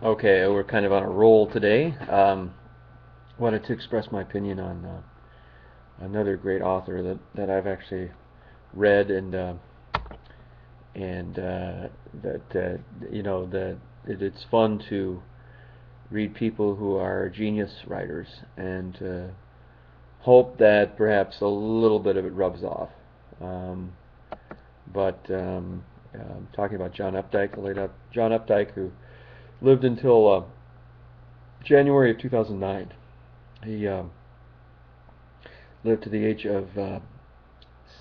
Okay, we're kind of on a roll today. Wanted to express my opinion on another great author that I've actually read and that it's fun to read people who are genius writers and hope that perhaps a little bit of it rubs off. Um, but talking about John Updike, the late John Updike, who lived until January of 2009. He lived to the age of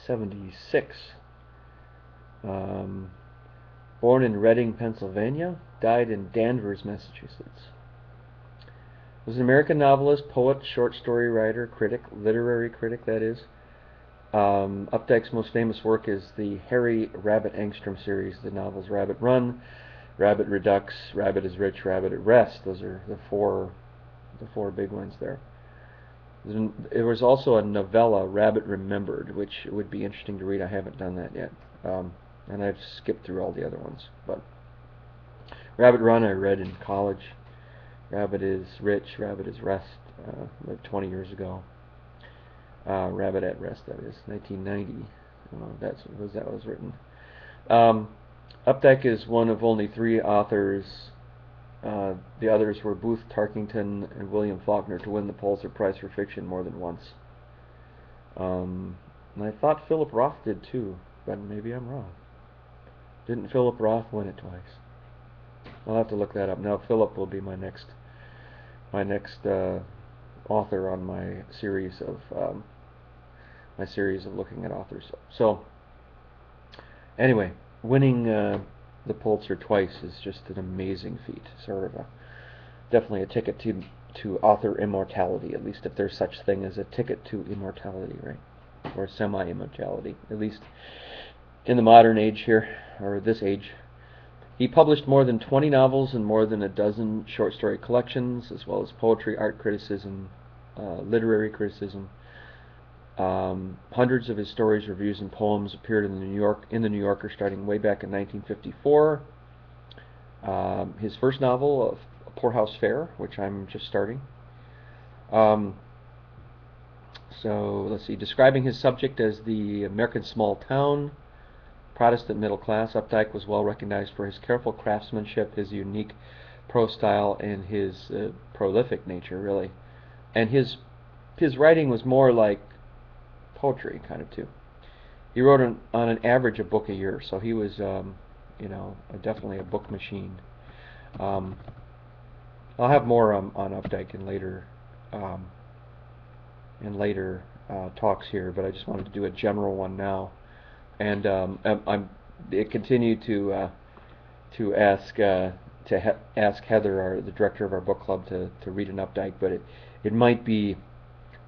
76. Um, Born in Reading, Pennsylvania, died in Danvers, Massachusetts. Was an American novelist, poet, short story writer, critic, literary critic, that is. Updike's most famous work is the Harry Rabbit Angstrom series, the novels Rabbit Run, Rabbit Redux, Rabbit is Rich, Rabbit at Rest. Those are the four big ones there. There was also a novella, Rabbit Remembered, which would be interesting to read. I haven't done that yet, and I've skipped through all the other ones. But Rabbit Run I read in college. Rabbit is Rich, Rabbit is Rest, like 20 years ago. Rabbit at Rest, that is, 1990. That was written. Um, Updike is one of only three authors. The others were Booth Tarkington and William Faulkner to win the Pulitzer Prize for fiction more than once. And I thought Philip Roth did too, but maybe I'm wrong. Didn't Philip Roth win it twice? I'll have to look that up. Now Philip will be my next author on my series of looking at authors. So anyway, winning the Pulitzer twice is just an amazing feat. Sort of definitely a ticket to author immortality, at least if there's such thing as a ticket to immortality, right? Or semi-immortality, at least in the modern age here, or this age. He published more than 20 novels and more than a dozen short story collections, as well as poetry, art criticism, literary criticism. Hundreds of his stories, reviews, and poems appeared in the New Yorker starting way back in 1954. His first novel, Poorhouse Fare, which I'm just starting. So let's see. Describing his subject as the American small town Protestant middle class, Updike was well recognized for his careful craftsmanship, his unique prose style, and his prolific nature, really. And his writing was more like poetry, kind of too. He wrote on an average a book a year, so he was, definitely a book machine. Um, I'll have more on Updike in later talks here, but I just wanted to do a general one now. And I continue to ask Heather, the director of our book club, to read an Updike, but it might be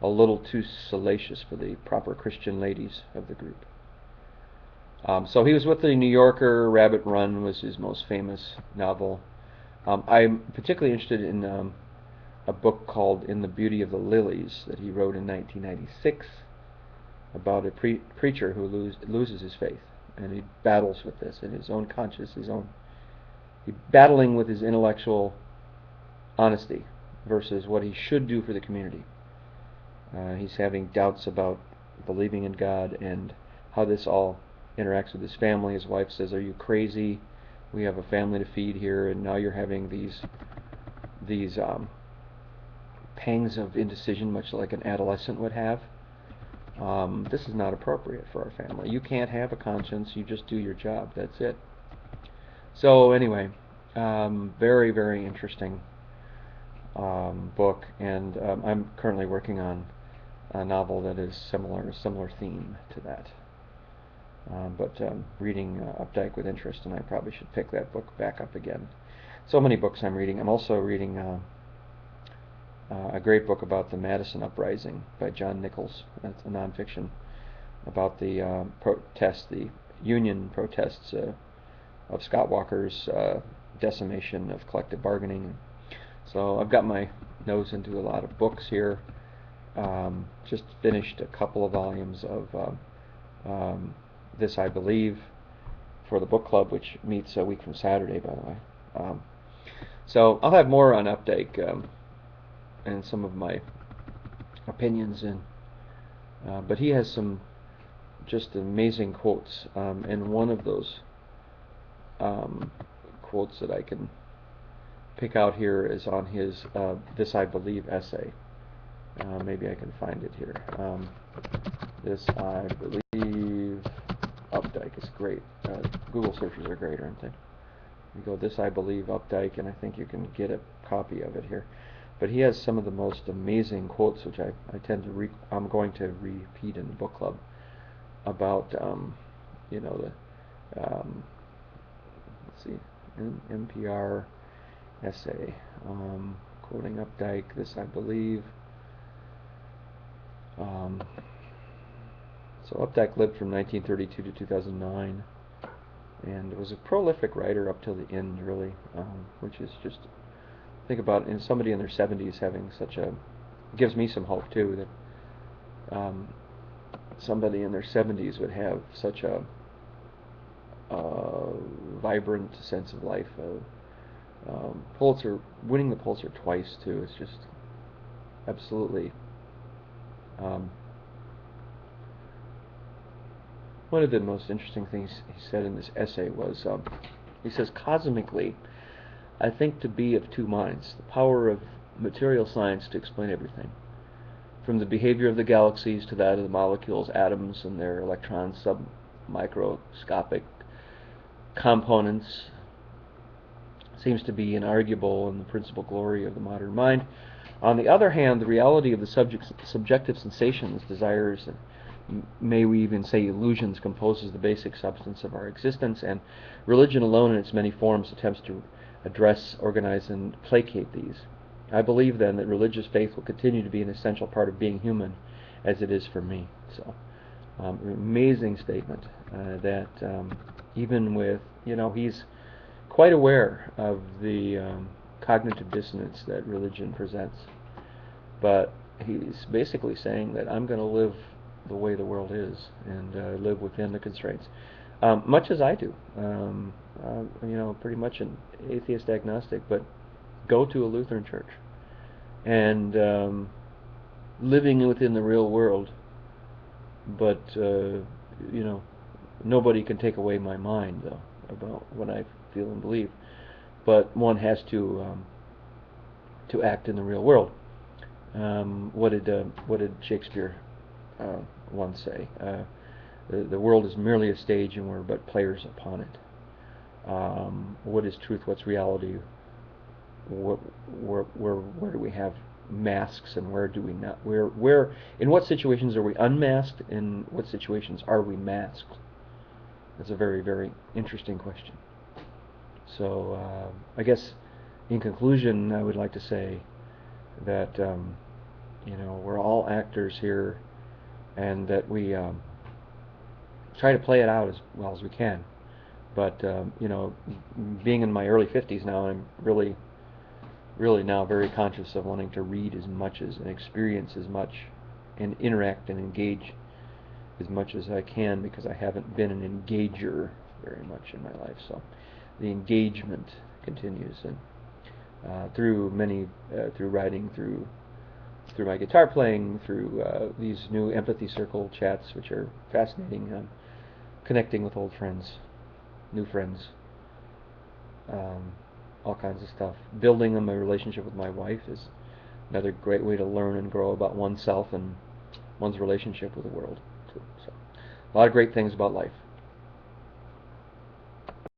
a little too salacious for the proper Christian ladies of the group. So he was with the New Yorker. Rabbit Run was his most famous novel. I'm particularly interested in a book called In the Beauty of the Lilies that he wrote in 1996 about a preacher who loses his faith, and he battles with this in his own conscience, he's battling with his intellectual honesty versus what he should do for the community. He's having doubts about believing in God and how this all interacts with his family. His wife says, "Are you crazy? We have a family to feed here, and now you're having these pangs of indecision, much like an adolescent would have. This is not appropriate for our family. You can't have a conscience. You just do your job. That's it." So anyway, very, very interesting book, and I'm currently working on a novel that is similar theme to that. But reading Updike with interest, and I probably should pick that book back up again. So many books I'm reading. I'm also reading a great book about the Madison Uprising by John Nichols. That's a nonfiction about the the union protests of Scott Walker's decimation of collective bargaining. So I've got my nose into a lot of books here. Just finished a couple of volumes of This I Believe for the book club, which meets a week from Saturday, by the way. So I'll have more on Updike and some of my opinions but he has some just amazing quotes, and one of those um, quotes that I can pick out here is on his "This I Believe" essay. Maybe I can find it here. This I Believe Updike is great. Google searches are great, aren't they? You go "This I Believe Updike," and I think you can get a copy of it here. But he has some of the most amazing quotes, which I tend to I'm going to repeat in the book club about you know the let's see, NPR essay, quoting Updike. This I Believe. Um, so Updike lived from 1932 to 2009, and was a prolific writer up till the end, really, which is just think about somebody in their 70s having such a gives me some hope too that somebody in their 70s would have such a vibrant sense of life. Pulitzer winning the Pulitzer twice too is just absolutely. One of the most interesting things he said in this essay was, he says, cosmically, I think to be of two minds, the power of material science to explain everything, from the behavior of the galaxies to that of the molecules, atoms, and their electron submicroscopic components, seems to be inarguable and the principal glory of the modern mind. On the other hand, the reality of the subjective sensations, desires, and may we even say illusions, composes the basic substance of our existence, and religion alone in its many forms attempts to address, organize, and placate these. I believe then that religious faith will continue to be an essential part of being human, as it is for me. So, amazing statement that even with, he's quite aware of the cognitive dissonance that religion presents, but he's basically saying that I'm going to live the way the world is and live within the constraints, much as I do. Pretty much an atheist agnostic, but go to a Lutheran church and living within the real world. But nobody can take away my mind though about what I feel and believe. But one has to act in the real world. What did Shakespeare once say? The world is merely a stage, and we're but players upon it. What is truth? What's reality? Where do we have masks, and where do we not? Where in what situations are we unmasked? In what situations are we masked? That's a very, very interesting question. So I guess in conclusion, I would like to say that we're all actors here, and that we try to play it out as well as we can. But being in my early 50s now, I'm really now very conscious of wanting to read as much as and experience as much and interact and engage as much as I can, because I haven't been an engager very much in my life. So the engagement continues, and through writing, through my guitar playing, through these new empathy circle chats, which are fascinating, connecting with old friends, new friends, all kinds of stuff. Building a relationship with my wife is another great way to learn and grow about oneself and one's relationship with the world too. So, a lot of great things about life.